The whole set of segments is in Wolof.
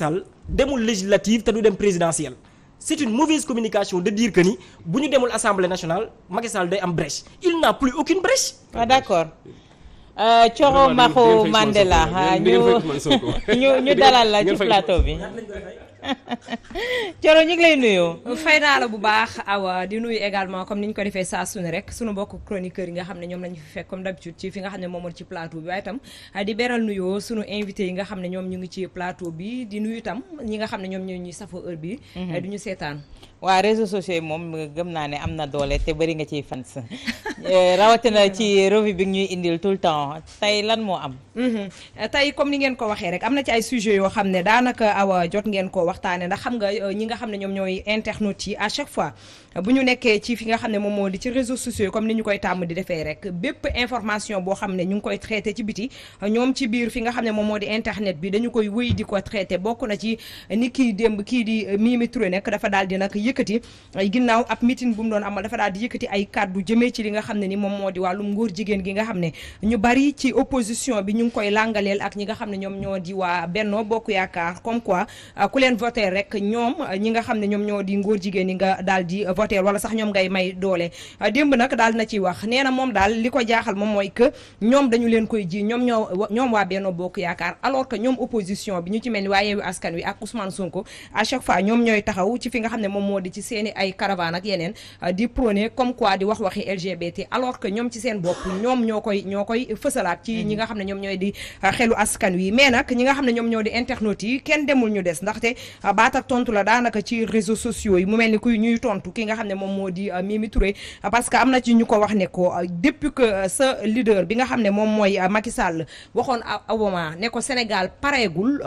Sall demul législative te du dem présidentielle c'est une mauvaise communication de dire que ni bu ñu demul assemblée nationale Macky Sall day am brèche il n'a plus aucune brèche. D'accord. Thioro Maxo Mandela ñu dalal la ci plateau bi. Thioro ñu ngi lay nuyu. fay naa la bu baax Awa di nuyu également comme ni ñu ko defee saa su ne rek sunu mbokk chroniqueurs yi nga xam ne ñoom lañu fi fekk comme d'habitude ci fi nga xam ne moom ci plateau bi waaye itam di beral nuyoo sunu invité yi nga xam ne ñoom ñu ngi ci plateau bi di nuyu itam ñi nga xam ne ñoom ñoo ñuy safoo heure bi du ñu seetaan. waa réseaux sociaux yi moom gëm naa ne am na doole te bëri nga ciy fans rawatina ci revue bi ñuy indil tout le temps tey lan moo am. tey comme ni ngeen ko waxee rek am na ci ay sujets yoo xam ne daanaka Awa jot ngeen ko waxtaane ndax xam nga ñi nga xam ne ñoom ñooy internautes yi à chaque fois bu ñu nekkee ci fi nga xam ne moom moo di ci réseaux sociaux yi comme ni ñu koy tàmm di defee rek bépp information boo xam ne ñu ngi koy traité ci biti ñoom ci biir fi nga xam ne moom moo di internet bi dañu koy wéy di ko traité bokk na ci ni kii démb kii di Mimi Touré nekk dafa daal di nag yëkkati ginnaaw ab meeting bu mu doon amal dafa daal di yëkkati ay kàddu jëmee ci li nga xam ne ni moom moo di wàllum ngóor jigéen gi nga xam ne ñu bari ci opposition bi ñu ngi koy làngaleel ak ñi nga xam ne ñoom ñoo di waa Benno Bokk Yaakaar comme quoi ku leen voté rek ñoom ñi nga xam ne ñoom ñoo di ngóor jigéen yi nga daal di voté wala sax ñoom ngay may doole démb nag daal na ciy wax nee na moom daal li ko jaaxal moom mooy que ñoom dañu leen koy ji ñoom waa Benno Bokk Yaakaar alors que ñoom opposition bi ñu ci mel ni waa Yewwi Askan Wi ak Ousmane Sonko à chaque fois ñoom ñooy taxaw ci fi nga xam ne moom moo di ci seeni ay caravane ak yeneen di prôner comme quoi di wax waxi LGBT alors que ñoom ci seen bopp ñoom ñoo koy fësalaat ci ñi nga xam ne ñoom ñooy di xelu askan wi mais nag ñi nga xam ne ñoom ñoo di internautes yi kenn demul ñu des ndaxte baat ak tontu la daanaka ci réseaux sociaux yi mu mel ni kuy ñuy tontu ki nga xam ne moom moo di Mimi Touré parce que am na ci ñu ko wax ne ko depuis que sa leader bi nga xam ne moom mooy Macky Sall waxoon Obama ne ko Sénégal pareegul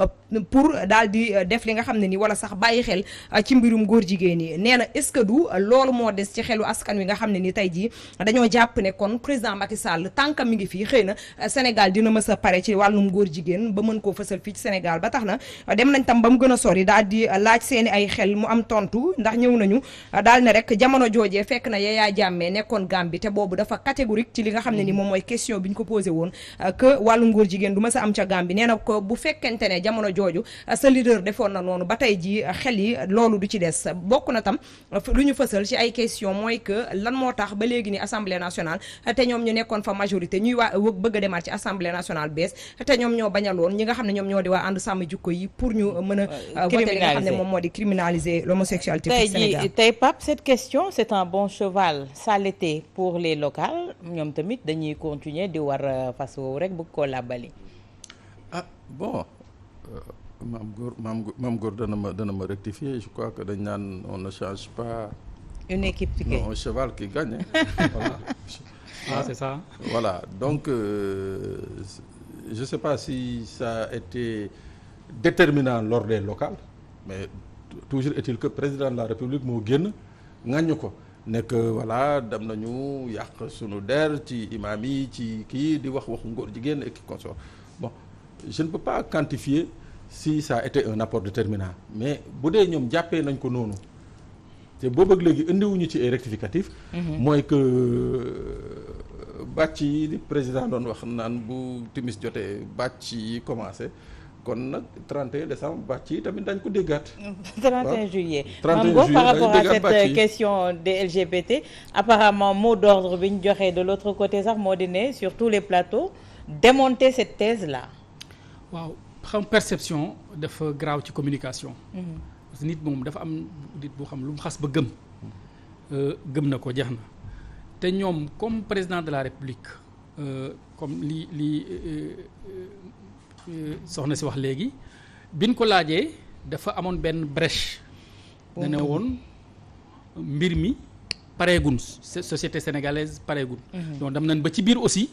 pour daal di def li nga xam ne ni wala sax bàyyi xel ci mbirum góor jigéen yi nee na est-ce que du loolu moo des ci xelu askan wi nga xam ne ni tey jii dañoo jàpp ne kon président Macky Sall tant que mi ngi fii xëy na Sénégal dina mës a pare ci wàllum góor jigéen ba mën koo fësal fii ci Sénégal ba tax na dem nañ tam ba mu gën a sori daal di laaj seeni ay xel mu am tontu ndax ñëw nañu daal ne rek jamono joojee fekk na Yaya Jammeh nekkoon Gambie te boobu dafa catégorique ci li nga xam ne ni moom mooy question bi ñu ko posé woon que wàllum góor jigéen du mës a am ca Gambie nee na ko bu fekkente ne jamono jooju sa leader defoon na noonu ba tey ji xel yi loolu du ci des bokk na tam lu ñu fësal ci ay question mooy que lan moo tax ba léegi ni assemblée nationale te ñoom ñu nekkoon fa majorité ñuy waa bëgg a demaat ci assemblée nationale bees te ñoom ñoo bañaloon ñi nga xam ne ñoom ñoo di waa ànd sàmm jikko yi pour ñu mën a voter li nga xam ne moom moo di criminaliser l'homosexualité au Sénégal. tey Pape cette question c'est un bon cheval ça l'était pour les locales ñoom tamit dañuy continuer di war fas woowu rek bëgg koo làbbali. ah bon maam góor dana ma rectifier je crois que dañ naan on ne change pas une équipe qui gagne. Non, un cheval qui gagne. Voilà. Ah, c'est ça. Voilà, donc je sais pas si ça a été déterminant lors des locales, mais toujours est-il que président de la République moo génn ŋàññu ko nekk voilà dem nañu yàq sunu der ci imaam yi ci kii di wax waxu ngóor jigéen et qui consort. Bon, je ne peux pas quantifier si ça a été un apport déterminant, mais bu dee ñoom jàppee nañ ko noonu te boobu ak léegi indiwuñu ci ay rectificatif mooy que bàcc yi li président doon wax naan bu timis jotee bàcc yi commencé kon nag 31 décembre bàcc yi tamit dañ ko déggaat 31 juillet 31 Mambo, juillet par rapport à dañ déggaat cette question des LGBT apparemment mot d'ordre bi ñu joxee de l'autre côté sax moo di ne sur tous les plateaux démonter cette thèse là. waaw xam perception dafa graaw ci communication. parce que nit moom dafa am nit boo xam lu mu xas ba gëm na ko jeex na te ñoom comme président de la République comme li soxna si wax léegi biñ ko laajee dafa amoon benn brèche. dana woon mbir mi pareegun société sénégalaise pareegun. donc dem nañ ba ci biir aussi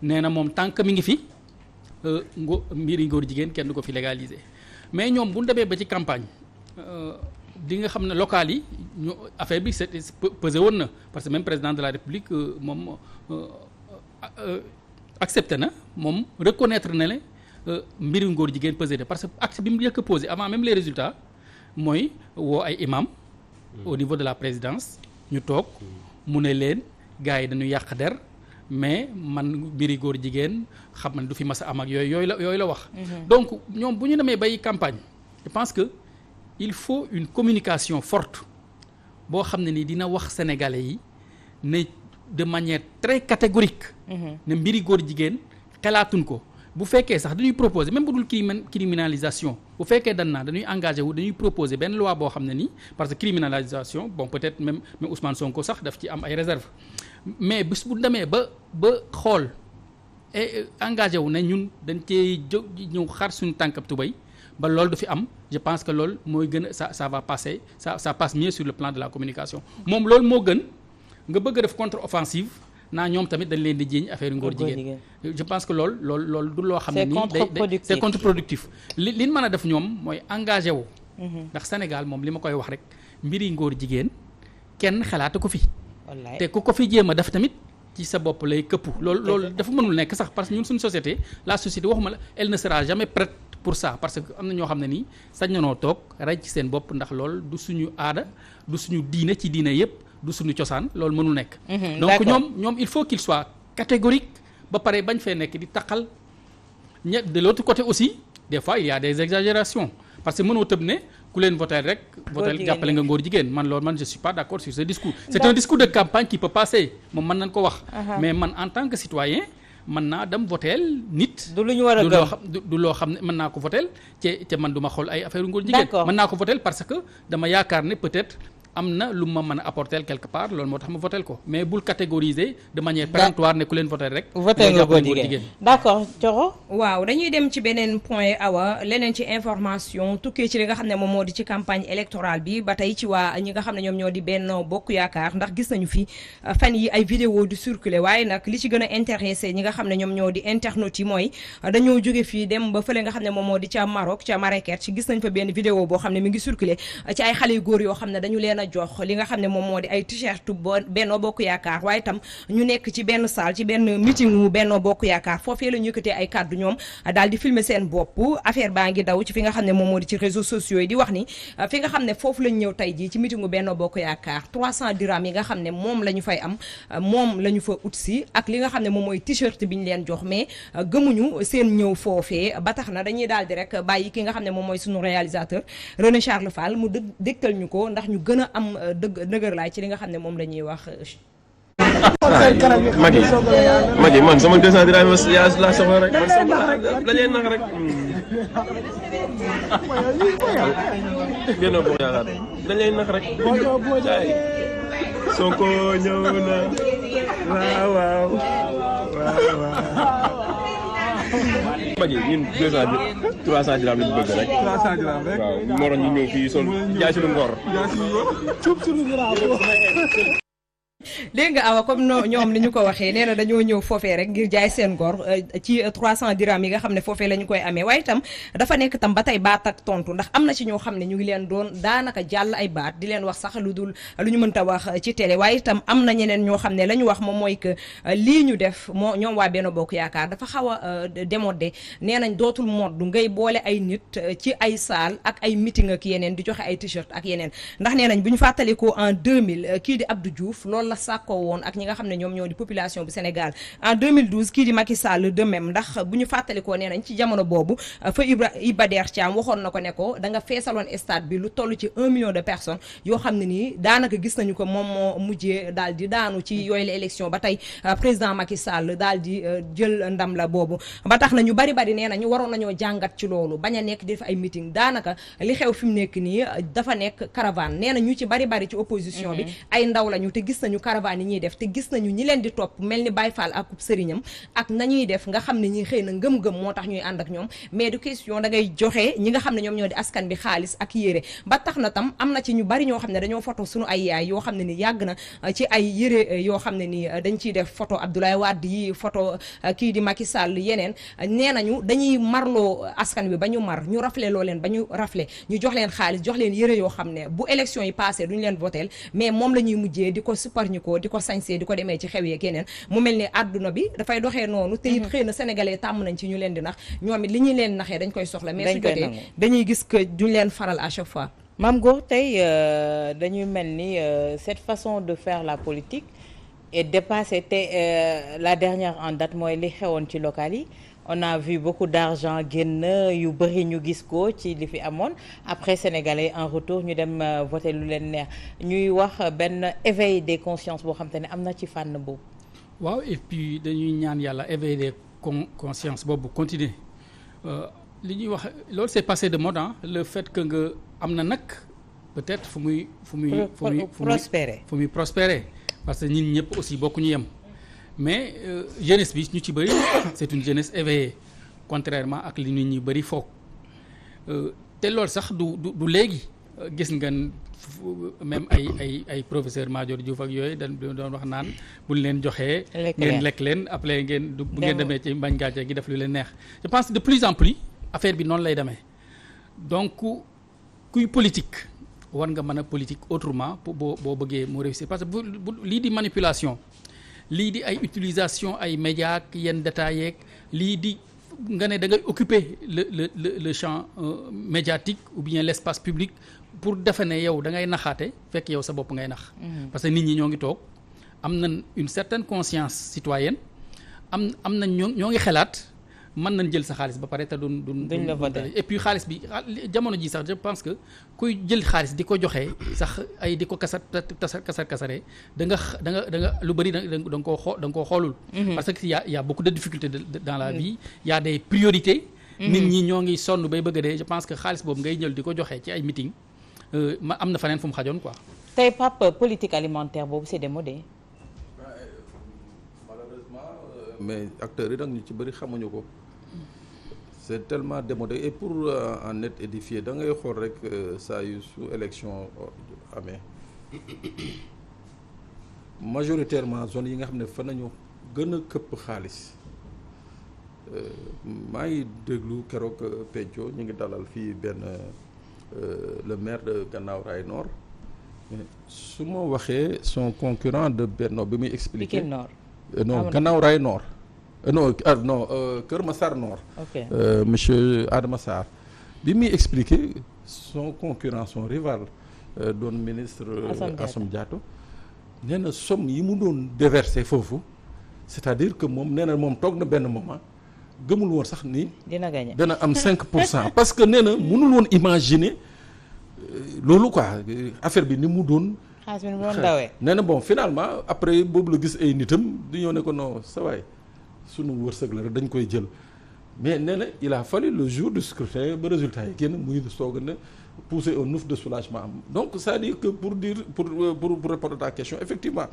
nee na moom tant que mi ngi fi mbiri ngóor jigéen kenn du ko fi légaliser mais ñoom bu ñu demee ba ci campagne. di nga xam ne local yi ñu affaire bi c'est pesé woon na parce que même président de la République moom accepté na moom reconnaître na ne mbiru ngóor jigéen pesé na parce que acte bi mu njëkk a posé avant même les résultats mooy woo ay imam au niveau de la présidence ñu toog mu ne leen gars yi dañu yàq der mais man mbiri góor jigéen xam na du fi mas a am ak yooyu la wax donc ñoom bu ñu demee bay campagne je pense que il faut une communication forte boo xam ne ni dina wax sénégalais yi ne de manière très catégorique ne mbiri góor jigéen xalaatuñ ko bu fekkee sax dañuy proposer même bu dul criminalisation bu fekkee dañuy engagé wu dañuy proposer benn loi boo xam ne nii parce que criminalisation bon peut-être même Ousmane Sonko sax daf ci am ay réserves mais bis bu demee ba xool engagé wu ne ñun dañ cee jóg ñëw xar suñu tànkab tubéy ba loolu du fi am je pense que loolu mooy gën a ça va passer ça passe mieux sur le plan de la communication moom loolu moo gën nga bëgg a def contre-offensive naa ñoom tamit dañ leen di jiiñ affaire ngóor jigéen je pense que loolu du loo xam ne nii c'est contre-productif li mën a def ñoom mooy engagé wu ndax Sénégal moom li ma koy wax rek mbiri ngóor jigéen kenn xalaatu ko fi te ku ko fi jéem a def tamit ci sa bopp lay këppu loolu dafa mënul nekk sax parce que ñun suñu société la société waxuma la elle ne sera jamais prête pour ça parce que am na ñoo xam ne nii sañ na noo toog rey ci seen bopp ndax loolu du suñu aada du suñu diine ci diine yépp du suñu cosaan loolu mënul nekk donc ñoom il faut qu'il soit catégorique ba pare bañ fee nekk di taqal de l'autre côté aussi des fois il y a des exagérations parce que mënoo tëb ne ku leen voter rek voter jàppale nga ngóor jigéen man je suis pas d'accord sur ce discours c'est un discours de campagne qui peut passer moom mën nañ ko wax mais man en tant que citoyen mën naa dem voteel nit du lu ñu war a gëm du loo xam ne mën naa ko voteel te man du ma xool ay affaire ngóor jigéen mën naa ko voteel parce que dama yaakaar ne peut-être am na lu ma mën a apporter quelque part loolu moo tax ma votel ko mais bul catégoriser de manière péremptoire ne ku leen voter rek voter nga góor jigéen d'accord Thioro waaw dañuy dem ci beneen point Awa leneen ci information tukkee ci li nga xam ne moom moo di ci campagne électorale bi ba tey ci waa ñi nga xam ne ñoom ñoo di Benno Bokk Yaakaar ndax gis nañu fi fan yi ay vidéo di circuler waaye nag li ci gën a intéressé ñi nga xam ne ñoom ñoo di internautes yi mooy dañoo jóge fii dem ba fële nga xam ne moom moo di ca Maroc ca Marrakech ci gis nañ fa benn vidéo boo xam ne mi ngi circuler ci ay xale yu góor yoo xam ne dañu leen a jox li nga xam ne moom moo di ay t-shirt Benno Bokk Yaakaar waaye itam ñu nekk ci benn salle ci benn meeting wu Benno Bokk Yaakaar foofee la ñu yëkkatee ay kàddu ñoom daal di filmer seen bopp affaire baa ngi daw ci fi nga xam ne moom moo di ci réseaux sociaux yi di wax ni fi nga xam ne foofu lañ ñëw tey jii ci meeting wu Benno Bokk Yaakaar 300 dirham yi nga xam ne moom la ñu fay am moom la ñu fa ut si ak li nga xam ne moom mooy t-shirt bi ñu leen jox mais gëmuñu seen ñëw foofee ba tax na dañuy daal di rek bàyyi ki nga xam ne moom mooy suñu réalisateur René Charles Fall mu dégtal ñu ko ndax ñu gën a am dëgër laay ci li nga xam ne moom la ñuy wax. Magi man sama 200 dirham yaa la soxla rek man sama la leen nax rek. Benno Bokk Yaakaar dañ leen nax rek. Sonko ñëw na waaw. Magi ñun 300 dirham lañu bëgg rek. 300 dirham rek. waaw moo tax ñu ñëw fii sol jaay suñu ngor. cuub suñu ngor. léegi nga Awa comme ñoom ni ñu ko waxee nee na dañoo ñëw foofee rek ngir jaay seen gor ci 300 dirham yi nga xam ne foofee la ñu koy amee waaye itam dafa nekk tam ba tey baat ak tontu ndax am na ci ñoo xam ne ñu ngi leen doon daanaka jàll ay baat di leen wax sax lu ñu mënta wax ci télé waaye itam am na ñeneen ñoo xam ne la ñu wax moom mooy que lii ñu def ñoom waa Benno Bokk Yaakaar dafa xaw a démodé nee nañ dootul moddu ngay boole ay nit ci ay salle ak ay meeting ak yeneen di joxe ay t-shirt ak yeneen ndax nee nañ bu ñu fàttalikoo en 2000 kii di Abdou Diouf loolu la sàkkoo woon ak ñi nga xam ne ñoom ñoo di population bu Sénégal en 2012 kii di Macky Sall de même ndax bu ñu fàttalikoo nee nañ ci jamono boobu fa Iba Der Thiam waxoon na ko ne ko da nga feesaloon stade bi lu toll ci 1 million de personnes yoo xam ne nii daanaka gis nañu ko moom moo mujjee daal di daanu ci yooyu la élection ba tey président Macky Sall daal di jël ndam la boobu ba tax na ñu bari nee nañu waroon nañoo jàngat ci loolu bañ a nekk di def ay meeting daanaka li xew fi mu nekk nii dafa nekk caravane nee na ñu ci bari ci opposition bi ay ndaw lañu te gis nañu caravane yi ñuy def te gis nañu ñi leen di topp mel ni Baye Fall ak sëriñam ak nañuy def nga xam ne ñi xëy na ngëm-ngëm moo tax ñuy ànd ak ñoom mais du question da ngay joxe ñi nga xam ne ñoom ñoo di askan bi xaalis ak yére ba tax na tam am na ci ñu bari ñoo xam ne dañoo photo suñu ay yaay yoo xam ne ni yàgg na ci ay yére yoo xam ne ni dañ ciy def photo Abdoulaye Wade yi photo kii di Macky Sall yeneen nee nañu dañuy marloo askan bi ba ñu mar ñu rafle loo leen ba ñu rafle ñu jox leen xaalis jox leen yére yoo xam ne bu élection yi passé duñu leen votel mais moom la ñuy mujjee di ko supparñi ko di ko sañsee di ko demee ci xew yeeg yeneen mu mel ni àdduna bi dafay doxee noonu te it xëy na sénégalais tàmm nañ ci ñu leen di nax ñoom it li ñuy leen naxee dañ koy soxla mais su jotee dañuy gis que duñ leen faral à chaque fois. Mame Goor tey dañuy mel ni cette façon de faire la politique est dépassée te la dernière en date mooy li xewoon ci local yi on a vu beaucoup d'argent génn yu bëri ñu gis ko ci li fi amoon après sénégalais en retour ñu dem voter lu leen neex ñuy wax benn éveil des consciences boo xam te ne am na ci fànn boobu. waaw et puis dañuy ñaan yàlla éveil des conscience boobu continuer li ñuy wax loolu c'est passé de mode le fait que nga am na nag peut-être fu muy prospérer parce que ñun ñëpp aussi bokkuñu yem mais jeunesse bi ñu ci bëri c'est une jeunesse éveillée contrairement ak li nit ñi bëri foog te loolu sax du léegi gis nga même ay professeur Madior Diouf ak yooyu dañ doon wax naan buñ leen joxee ngeen lekk leen après ngeen bu ngeen demee ci mbañ gàcce gi def lu leen neex je pense que de plus en plus affaire bi noonu lay demee donc kuy politique war nga mën a politique autrement boo bëggee mu réussir parce que bu lii di manipulation lii di ay utilisation ay médias ak yenn détails yeeg lii di nga ne da ngay occuper le champ médiatique ou bien l'espace public pour defe ne yow da ngay naxaate fekk yow sa bopp ngay nax parce que nit ñi ñoo ngi toog am nañ une certaine conscience citoyenne am nañ ñoo ngi xalaat mën nañ jël sa xaalis ba pare te duñ la voter et puis xaalis bi jamono ji sax je pense que kuy jël xaalis di ko joxe sax ay di ko kasare da nga lu bëri da nga koo xoolul parce que y a beaucoup de difficultés dans la vie y a des priorités nit ñi ñoo ngi sonn bay bëgg a dee je pense que xaalis boobu ngay jël di ko joxe ci ay meeting am na faneen fu mu xajoon quoi. tey Pape politique alimentaire boobu c'est démodé. Malheureusement mais acteurs yi nag ñu ci bëri xamuñu ko c'est tellement démodé et pour en être édifié da ngay xool rek saa yu su élection amee majoritairement zone yi nga xam ne fa nañu gën a këpp xaalis maa ngi déglu keroog Pencco ñu ngi dalal fii benn le maire de Guinaw Rails Nord su ma waxee son concurrent de Benno bi muy expliquer non Guinaw Rails Nord non Kër Massar Nord monsieur Adama Sarr bi muy expliquer son concurrent son rival doon ministre Assome Diatta nee na somme yi mu doon déverser foofu c'est-à-dire que moom nee na moom toog na benn moment gëmul woon sax ni dana am 5% parce que nee na mënul woon imaginer loolu quoi affaire bi ni mu doon nee na bon finalement après boobu la gis ay nitam di ñëw ne ko non sa waay sunu wërsëg la rek dañ koy jël mais nee na il a fallu le jour du scrutin ba résultat yi génn muy soog na pousser un ouf de soulagement am donc c'est-à-dire que pour répondre à ta question effectivement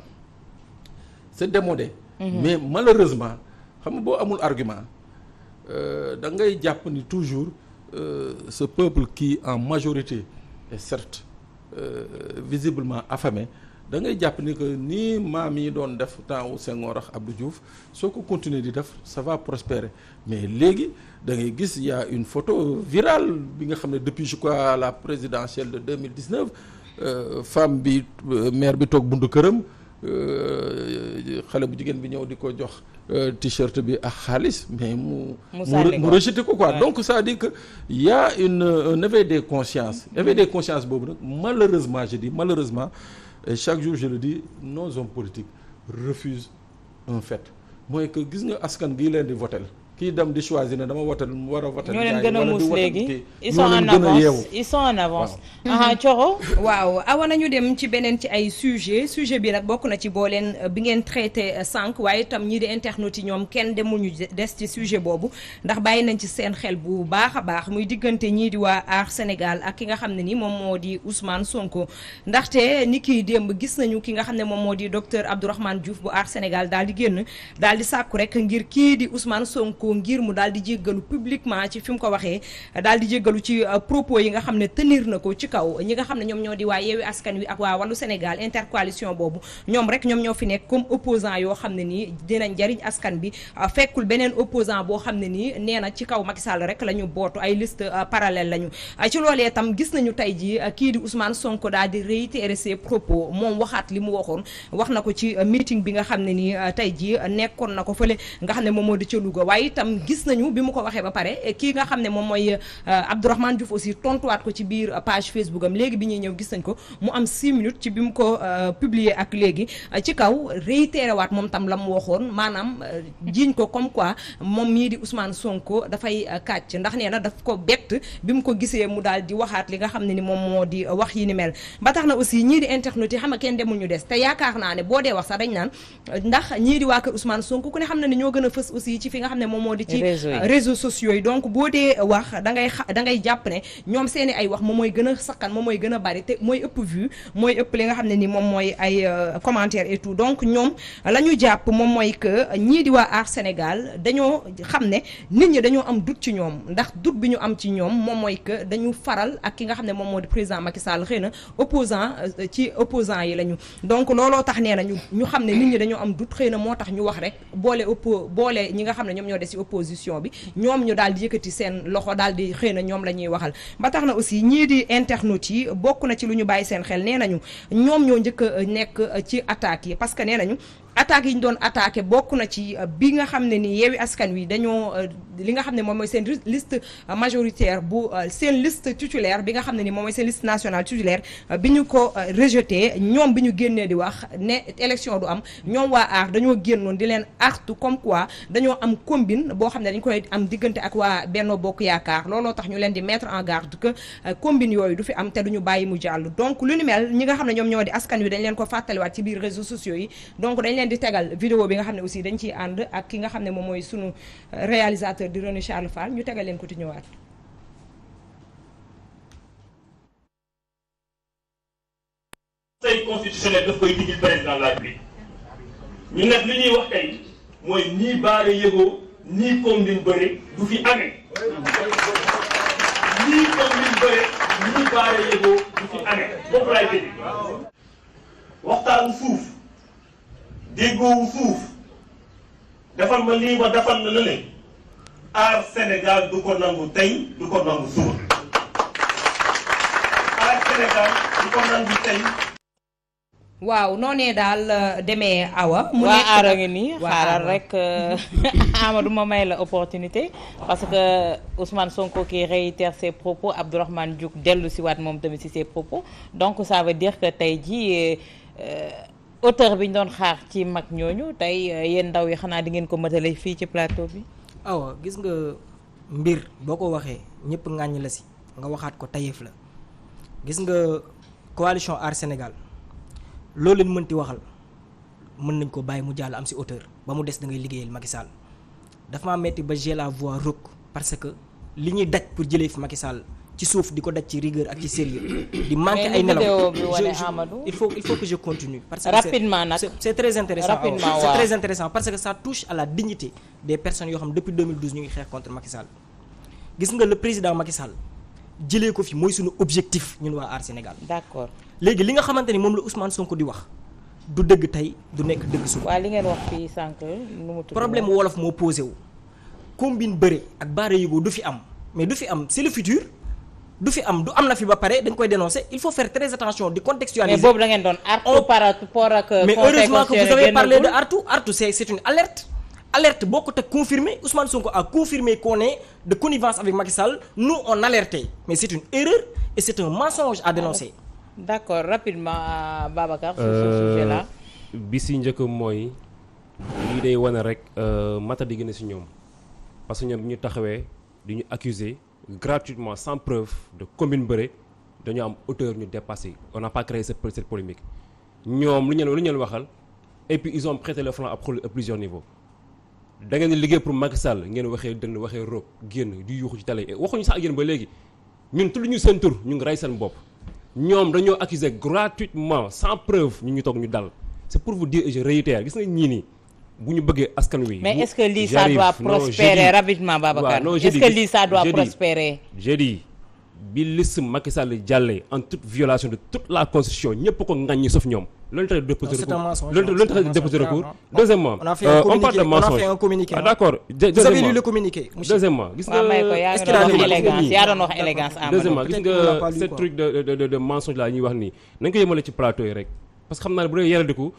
c'est démodé mais malheureusement xam nga boo amul argument da ngay jàpp ni toujours ce peuple qui en majorité est certes visiblement affamé da ngay jàpp ni que nii maam yi doon def temps wu Senghor ak Abdou Diouf soo ko continuer di def ça va prospérer mais léegi da ngay gis y a une photo virale bi nga xam ne depuis je crois la présidentielle de 2019 femme bi maire bi toog buntu këram xale bu jigéen bi ñëw di ko jox t-shirt bi ak xaalis mais mu rejeté ko quoi donc ça veut dire que y a un éveil des consciences éveil des consciences boobu nag malheureusement je dis malheureusement et chaque jour je le dis nos hommes politiques refusent un fait mooy que gis nga askan gii leen di votel kii dem di choisir ne dama wotal mu war a wotal ñoo leen gën a muus léegi ils sont en avance Thioro waaw awa nañu dem ci beneen ci ay sujet bi nag bokk na ci boo leen bi ngeen traité sànq waaye itam ñii di internautes yi ñoom kenn demul ñu des ci sujet boobu ndax bàyyi nañ ci seen xel bu baax a baax muy diggante ñii di waa Aar Sénégal ak ki nga xam ne ni moom moo di Ousmane Sonko ndaxte ni kii démb gis nañu ki nga xam ne moom moo di docteur Abdourahmane Diouf bu Aar Sénégal daal di génn daal di sàkku rek ngir kii di Ousmane Sonko ngir mu daal di jéggalu publiquement ci fi mu ko waxee daal di jéggalu ci propos yi nga xam ne tenir na ko ci kaw ñi nga xam ne ñoom ñoo di waa Yewwi Askan Wi ak waa Wallu Sénégal intercoalition boobu ñoom rek ñoom ñoo fi nekk comme opposant yoo xam ne nii dinañ jariñ askan bi fekkul beneen opposant boo xam ne nii nee na ci kaw Macky Sall rek la ñu bootu ay liste parallèle lañu ci loolee tam gis nañu tey ji kii di Ousmane Sonko daal di réitérer ses propos moom waxaat li mu waxoon wax na ko ci meeting bi nga xam ne nii tey ji nekkoon na ko fële nga xam ne moom moo di ca Louga waaye itam gis nañu bi mu ko waxee ba pare kii nga xam ne moom mooy Abdourahmane Diouf aussi tontuwaat ko ci biir page Facebook am léegi bi ñuy ñëw gis nañ ko mu am 6 minutes ci bi mu ko publier ak léegi ci kaw réitéré waat moom tam la mu waxoon maanaam jiiñ ko comme quoi moom mii di Ousmane Sonko dafay kàcc ndax nee na daf ko bett bi mu ko gisee mu daal di waxaat li nga xam ne ni moom moo di wax yi ni mel ba tax na aussi ñii di internet yi xam nga kenn demul ñu des te yaakaar naa ne boo dee wax sax dañ naan ndax ñii di waa kër Ousmane Sonko ku ne xam na ne ñoo gën a fës aussi ci fi nga xam ne moom moo di ci réseaux sociaux yi donc boo dee wax da ngay jàpp ne ñoom seeni ay wax moom mooy gën a sakkan moom mooy gën a bari te mooy ëpp vue mooy ëpp li nga xam ne ni moom mooy ay commentaires et tout donc ñoom la ñu jàpp moom mooy que ñii di waa Aar Sénégal dañoo xam ne nit ñi dañoo am doute ci ñoom ndax doute bi ñu am ci ñoom moom mooy que dañu faral ak ki nga xam ne moom moo di président Macky Sall xëy na opposant yi lañu donc looloo tax nee na ñu xam ne nit ñi dañoo am doute xëy na moo tax ñu wax rek boole ñi nga xam ne ñoom ñoo des ci opposition bi ñoom ñu daal di yëkkati seen loxo daal di xëy na ñoom la ñuy waxal ba tax na aussi ñii di internautes yi bokk na ci lu ñu bàyyi seen xel nee nañu ñoom ñoo njëkk a nekk ci attaques yi parce que nee nañu attaques yi ñu doon attaqué bokk na ci bi nga xam ne ni Yewwi Askan Wi dañoo li nga xam ne moom mooy seen liste majoritaire bu seen liste titulaire bi nga xam ne ni moom mooy seen liste nationale titulaire bi ñu ko rejeté ñoom bi ñu génnee di wax ne élection du am ñoom waa aar dañoo génnoon di leen artu comme quoi dañoo am combine boo xam ne dañ koy am diggante ak waa Benno Bokk Yaakaar looloo tax ñu leen di mettre en garde que combine yooyu du fi am te duñu bàyyi mu jàll donc lu ni mel ñi nga xam ne ñoom ñoo di askan wi dañ leen ko fàttaliwaat ci biir réseaux sociaux yi donc dañ leen di tegal vidéo bi nga xam ne aussi dañ ciy ànd ak ki nga xam ne moom mooy sunu réalisateur di René Charles Fall ñu tegal leen ko ti ñëwaat. Conseil constitutionnel daf koy digil président de la République ñu nag li ñuy wax tey mooy nii baare yëgoo nii combine bëre du fi amee nii combine bëre nii baare yëgoo du fi amee boobu laay dégg waxtaanu suuf déggoowu suuf defal ma lii ma defal na lële Aar Sénégal du ko nangu tey du ko nangu suba Aar Sénégal du ko nangu tey. waaw noonee daal demee Awa. mu nekk aara ngi nii xaaral rek Amadou ma may la opportunité parce que Ousmane Sonko qui réitère ses propos Abdourahmane Diouf dellu si waat moom tamit si ses propos donc ça veut dire que tey jii auteur bi ñu doon xaar ci mag ñooñu tey yéen ndaw yi xanaa di ngeen ko matale fii ci plateau bi. Awa gis nga mbir boo ko waxee ñëpp ŋàññ la si nga waxaat ko tayeef la gis nga coalition Aar Sénégal. loolu leen mënti waxal mën nañ ko bàyyi mu jàll am ci hauteur ba mu des da ngay liggéeyal Macky Sall dafa maa metti ba j'ai la voix rauque parce que li ñuy daj pour jëlee fi Macky Sall ci suuf di ko daj ci rigueur ak ci sérieux di manqué ay nelaw il faut que je continue parce que rapidement nag c'est très intéressant c'est très intéressant parce que ça touche à la dignité des personnes yoo xam depuis 2012 ñu ngi xeex contre Macky Sall gis nga le président Macky Sall jëlee ko fi mooy suñu objectif ñun waa Aar Sénégal. d'accord léegi li nga xamante ni moom la Ousmane Sonko di wax du dëgg tey du nekk dëgg suba. waaw li ngeen wax fii sànq nu mu tudd problème wolof moo posé wu. combine bëre ak baara yëgoo du fi am mais du fi am c'est le futur du fi am du am na fi ba pare dañ koy dénoncer il faut faire très attention di contextualiser. mais boobu da ngeen doon artu par rapport ak. mais heureusement que vous avez parlé de artu c'est une alerte boo ko teg confirmé Ousmane Sonko a confirmé qu'on est de connivence avec Macky Sall nous on alertait mais c'est une erreur et c'est un mensonge à dénoncer. d'accord rapidement Babacar. sur ce sujet là. bi si njëkk mooy lii day wane rek mata di gën a si ñoom parce que ñoom bi ñu taxawee di ñu accuser gratuitement sans preuve de combine bëre dañoo am hauteur ñu dépassé on n'a pas créé cette polémique ñoom lu ñu leen waxal et puis ils ont prêté le flanc à plusieurs niveaux. da ngeen di liggéey pour Macky Sall ngeen waxee dënn waxee roog génn di yuuxu ci télé waxuñu sax ak yéen ba léegi ñun tudd ñu seen tur ñu ngi rey seen bopp ñoom dañoo accuser gratuitement sans preuve ñu toog ñu dal c'est pour vous dire et je réitère gis nga ñii nii bu ñu bëggee askan wi. mais est-ce que lii ça doit prospérer rapidement Babacar est-ce que lii ça doit prospérer. j'ai dit bi liste Macky Sall jàllee en toute violation de toute la constitution ñëpp ko ŋàññi sauf ñoom. loolu tax déposer recours deuxièmement on parle de mensonge d'accord vous avez lu le communiqué deuxièmement gis nga yaa doon wax élégance deuxièmement gis nga ce truc de mensonge là ñuy wax nii nañ ko yemale ci plateau yi rek parce que xam naa ne bu dee yaradiku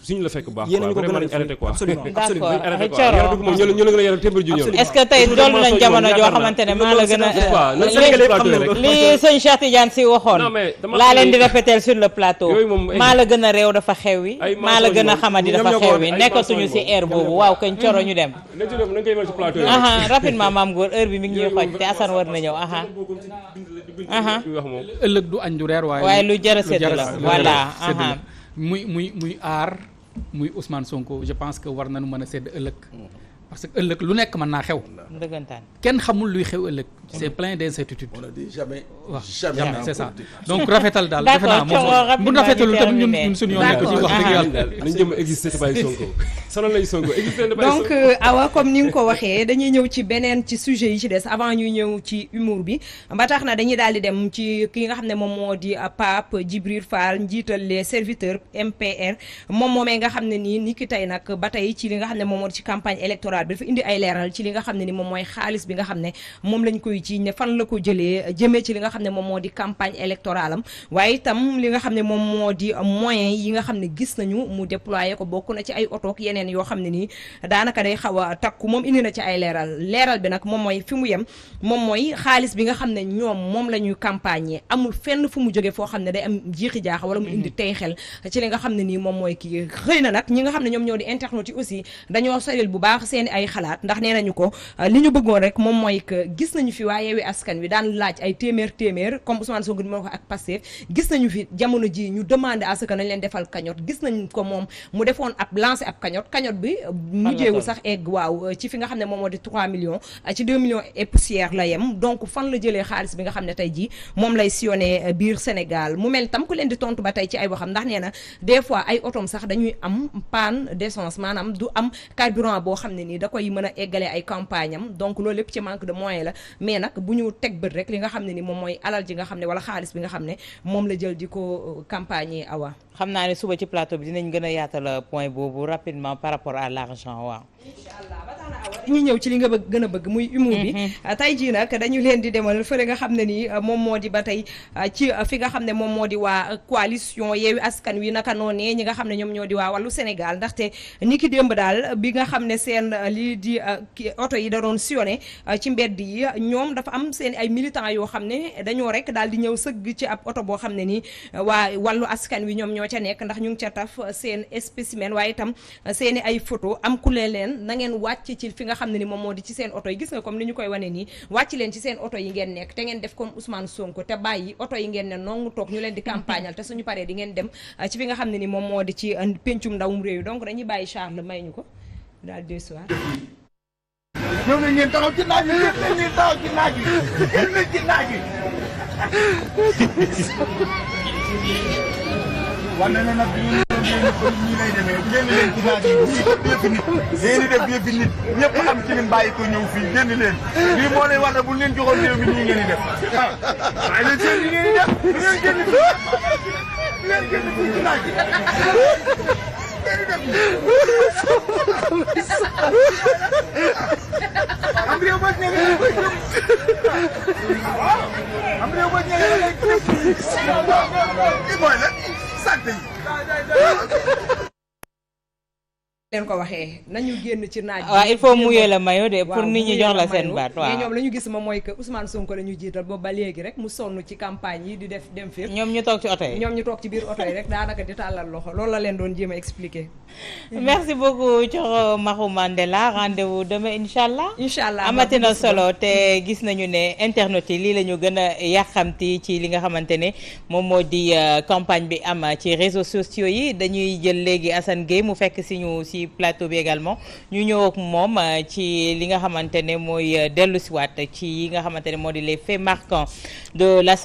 suñu la fekk baax. yéen a ñu ko gën a vraiment arrêté quoi. absolument d'accord yaradiku moom ñoo la gën a yaral téeméer ju ñëw. est-ce que tey dool nañ jamono joo xamante ne maa la gën a li sëñ Cheikh Tidiane Sy waxoon laa leen di répéter sur le plateau maa la gën a réew dafa xewi maa la gën a xamadi dafa xewi nekkatuñu ci air boobu waaw kañ coro ñu dem rapidement maam góor heure bi mi ngi ñuy xooj te Assane war na ñëw ëllëg du añ du reer waaye lu jar a sedd la voilà muy aar muy Ousmane Sonko je pense que war nañu mën a sedd ëllëg parce que ëllëg lu nekk mën naa xew. dëggantaan kenn xamul luy xew ëllëg. c'est plein d'incertitudes. on a dit jamais. jamais c'est ça donc rafetal daal defe naa moom bu rafetalul tamit ñun suñu yoon nekk ci wax dëgg yàlla. nañu jëm exister te bàyyi Sonko sonal nañu Sonko exister te bàyyi Sonko. donc Awa comme ni nga ko waxee dañuy ñëw ci beneen ci sujet yi ci des avant ñuy ñëw ci humour bi ba tax na dañuy daal di dem ci ki nga xam ne moom moo di Pape Djibril Fall njiital les serviteurs MPR moom moomee nga xam ne nii ni ki tey nag ba tey ci li nga xam ne moom moo di ci campagne électorale bi dafa indi ay leeral ci li nga xam ne ni moom mooy xaalis bi nga xam ne moom lañ koy ci ne fan la ko jëlee jëmee ci li nga xam ne moom moo di campagne électorale am waaye itam li nga xam ne moom moo di moyens yi nga xam ne gis nañu mu déployé ko bokk na ci ay oto ak yeneen yoo xam ne nii daanaka day xaw a takku moom indi na ci ay leeral bi nag moom mooy fi mu yem moom mooy xaalis bi nga xam ne ñoom moom la ñuy campagne amul fenn fu mu jógee foo xam ne day am jiixi jaaxa wala mu indi tey xel ci li nga xam ne nii moom mooy kii xëy na nag ñi nga xam ne ñoom ñoo di internautes yi aussi dañoo soril bu baax seen ay xalaat ndax nee nañu ko li ñu bëggoon rek moom mooy que gis nañu fi waa Yewwi Askan Wi daan laaj ay téeméer comme Ousmane Sonko di ma ko ak Pastef gis nañu fi jamono ji ñu demandé à ce que nañ leen defal cagnotte gis nañ ko moom mu defoon ab lancé ab cagnotte bi mujjeewul sax egg waaw ci fi nga xam ne moom moo di 3 millions ci 2 millions et poussière la yem donc fan la jëlee xaalis bi nga xam ne tey jii moom lay sillonné biir Sénégal mu mel tam ku leen di tontu ba tey ci ay waxam ndax nee na des fois ay otom sax dañuy am panne d'essence maanaam du am carburant boo xam ne nii da koy mën a eggalee ay campagne am donc loolu lépp ci manque de moyen la mais nag bu ñu teg bët rek li nga xam ne ni moom mooy alal ji nga xam ne wala xaalis bi nga xam ne moom la jël di ko campagne Awa. xam naa ne suba ci plateau bi dinañ gën a yaatal point boobu rapidement par rapport à l'argent waaw. inch'Allah ba tax na Awa dañuy ñëw ci li nga bëgg gën a bëgg muy humour bi. tey jii nag dañu leen di demal fële nga xam ne ni moom moo di ba tey ci fi nga xam ne moom moo di waa coalition Yewwi Askan Wi naka noonee ñi nga xam ne ñoom ñoo di waa wàllu Sénégal ndaxte ni ki démb daal bi nga xam ne seen lii di oto yi da doon sillonné ci mbedd yi ñoom dafa am seen ay militants yoo xam ne dañoo rek daal di ñëw sëgg ci ab oto boo xam ne nii waa wàllu askan wi ñoom ñoo ca nekk ndax ñu ngi ca taf seen spécimen waaye itam seeni ay photo am ku leen na ngeen wàcc ci fi nga xam ne ni moom moo di ci seen oto yi gis nga comme ni ñu koy wane nii wàcc leen ci seen oto yi ngeen nekk te ngeen def comme Ousmane Sonko te bàyyi oto yi ngeen ne nongu toog ñu leen di campagnal te suñu paree di ngeen dem ci fi nga xam ne ni moom moo di ci pencum ndawum réew donc dañuy bàyyi Charles may ñu ko daal de soir ñëw na ngeen taxaw ci naaj bi ngeen taxaw ci naaj bi ngeen ci naaj bi wane na nag ñun ñii lay demee génn leen ci naaj bi ngeen di def yëfi nit ñëpp am ci lim bàyyi ko ñëw fii génn leen lii moo lay wax ne bu leen joxoon réew mi nii ngeen di def waaye leen seen li ngeen di def ngeen génn ngeen génn fii ci naaj bi am réew ba ñëwee am réew ba ñëwee li mooy la sant yi leen ko waxee nañu génn ci naaj bi. waaw il faut mouiller le maillot de pour nit ñi jox la seen baat waaw mais ñoom la ñu gis moom mooy que Ousmane Sonko la ñu jiital boobu ba léegi rek mu sonn ci campagne yi di def dem fii. ñoom ñu toog ci oto yi. ñoom ñu toog ci biir oto yi rek daanaka di tàllal loxo loolu la leen doon jéem a expliquer. merci beaucoup Thioro Mahou Mandela rendez-vous demain inchallah. inchallah amati na solo te gis nañu ne internet yi lii la ñu gën a yàqamti ci li nga xamante ne moom moo di campagne bi am ci réseaux sociaux yi dañuy jël léegi Assane Gueye mu fekk si ñu ci plateau bi également ñu ñëw ak moom ci li nga xamante ne mooy dellu siwaat ci yi nga xamante ne moo di les faits marquants de l'Assemblée